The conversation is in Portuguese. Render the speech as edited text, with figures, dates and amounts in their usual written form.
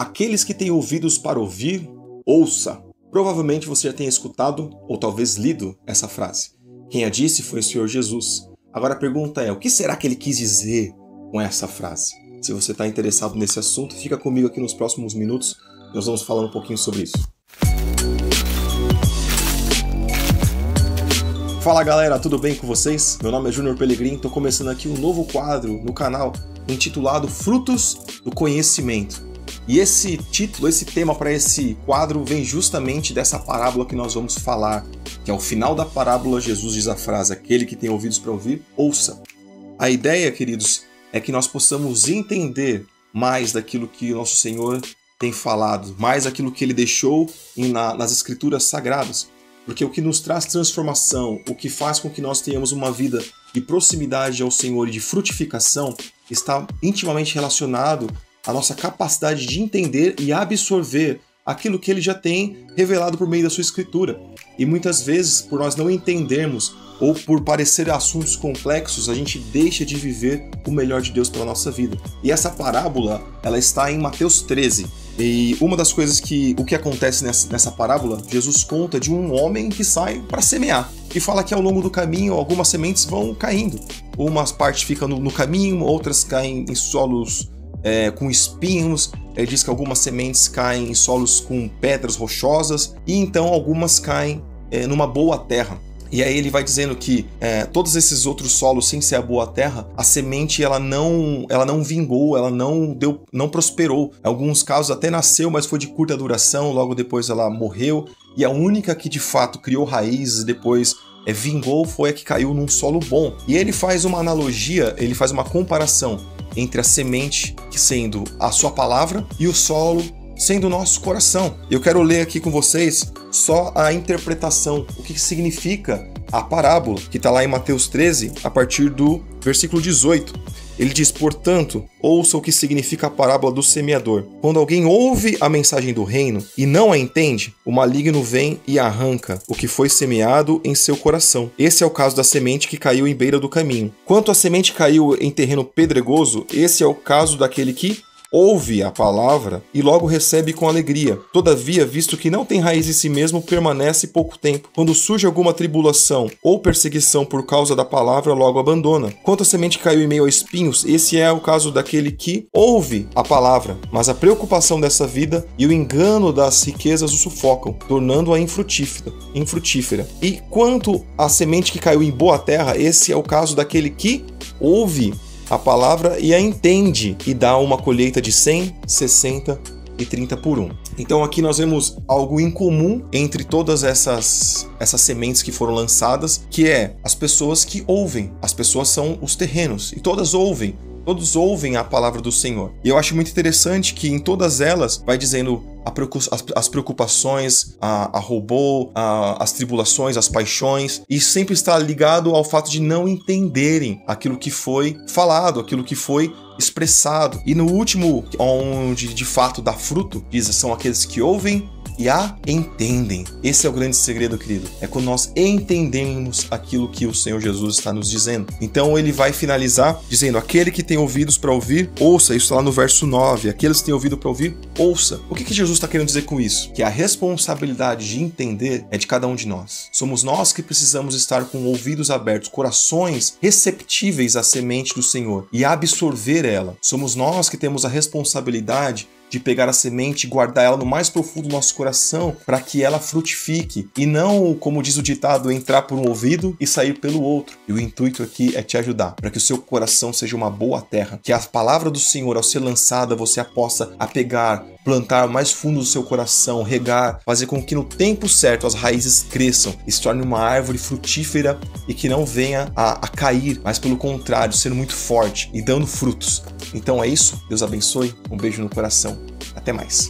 Aqueles que têm ouvidos para ouvir, ouça. Provavelmente você já tenha escutado ou talvez lido essa frase. Quem a disse foi o Senhor Jesus. Agora a pergunta é, o que será que ele quis dizer com essa frase? Se você está interessado nesse assunto, fica comigo aqui nos próximos minutos. Nós vamos falar um pouquinho sobre isso. Fala galera, tudo bem com vocês? Meu nome é Júnior Pelegrin, estou começando aqui um novo quadro no canal intitulado Frutos do Conhecimento. E esse título, esse tema para esse quadro vem justamente dessa parábola que nós vamos falar, que ao final da parábola Jesus diz a frase, aquele que tem ouvidos para ouvir, ouça. A ideia, queridos, é que nós possamos entender mais daquilo que o nosso Senhor tem falado, mais daquilo que Ele deixou nas Escrituras Sagradas. Porque o que nos traz transformação, o que faz com que nós tenhamos uma vida de proximidade ao Senhor e de frutificação, está intimamente relacionado à nossa capacidade de entender e absorver aquilo que Ele já tem revelado por meio da sua Escritura. E muitas vezes, por nós não entendermos ou por parecer assuntos complexos, a gente deixa de viver o melhor de Deus pela nossa vida. E essa parábola, ela está em Mateus 13. E uma das coisas o que acontece nessa parábola, Jesus conta de um homem que sai para semear. E fala que ao longo do caminho algumas sementes vão caindo. Umas partes ficam no caminho, outras caem em solos com espinhos. Ele diz que algumas sementes caem em solos com pedras rochosas. E então algumas caem numa boa terra. E aí ele vai dizendo que todos esses outros solos, sem ser a boa terra, a semente ela não vingou, ela não prosperou. Em alguns casos até nasceu, mas foi de curta duração, logo depois ela morreu. E a única que de fato criou raízes e depois vingou foi a que caiu num solo bom. E ele faz uma analogia, ele faz uma comparação entre a semente, que sendo a sua palavra, e o solo, sendo o nosso coração. Eu quero ler aqui com vocês só a interpretação, o que significa a parábola, que está lá em Mateus 13, a partir do versículo 18. Ele diz, portanto, ouça o que significa a parábola do semeador. Quando alguém ouve a mensagem do reino e não a entende, o maligno vem e arranca o que foi semeado em seu coração. Esse é o caso da semente que caiu em beira do caminho. Quanto a semente caiu em terreno pedregoso, esse é o caso daquele que ouve a palavra e logo recebe com alegria. Todavia, visto que não tem raiz em si mesmo, permanece pouco tempo. Quando surge alguma tribulação ou perseguição por causa da palavra, logo abandona. Quanto a semente que caiu em meio a espinhos, esse é o caso daquele que ouve a palavra, mas a preocupação dessa vida e o engano das riquezas o sufocam, tornando-a infrutífera. E quanto à semente que caiu em boa terra, esse é o caso daquele que ouve a palavra e a entende e dá uma colheita de 100, 60 e 30 por 1. Então aqui nós vemos algo em comum entre todas essas sementes que foram lançadas, que é as pessoas que ouvem. As pessoas são os terrenos e todas ouvem. Todos ouvem a palavra do Senhor. E eu acho muito interessante que em todas elas vai dizendo as preocupações, a robô, as tribulações, as paixões, e sempre está ligado ao fato de não entenderem aquilo que foi falado, aquilo que foi expressado. E no último, onde de fato dá fruto, diz, são aqueles que ouvem e a entendem. Esse é o grande segredo, querido. É quando nós entendemos aquilo que o Senhor Jesus está nos dizendo. Então ele vai finalizar dizendo, aquele que tem ouvidos para ouvir, ouça. Isso está lá no verso 9. Aqueles que têm ouvido para ouvir, ouça. O que Jesus está querendo dizer com isso? Que a responsabilidade de entender é de cada um de nós. Somos nós que precisamos estar com ouvidos abertos, corações receptíveis à semente do Senhor e absorver ela. Somos nós que temos a responsabilidade de pegar a semente e guardar ela no mais profundo do nosso coração para que ela frutifique e não, como diz o ditado, entrar por um ouvido e sair pelo outro. E o intuito aqui é te ajudar para que o seu coração seja uma boa terra, que a palavra do Senhor, ao ser lançada, você a possa pegar, plantar mais fundo do seu coração, regar, fazer com que no tempo certo as raízes cresçam e se torne uma árvore frutífera e que não venha a cair, mas pelo contrário, ser muito forte e dando frutos. Então é isso, Deus abençoe, um beijo no coração, até mais.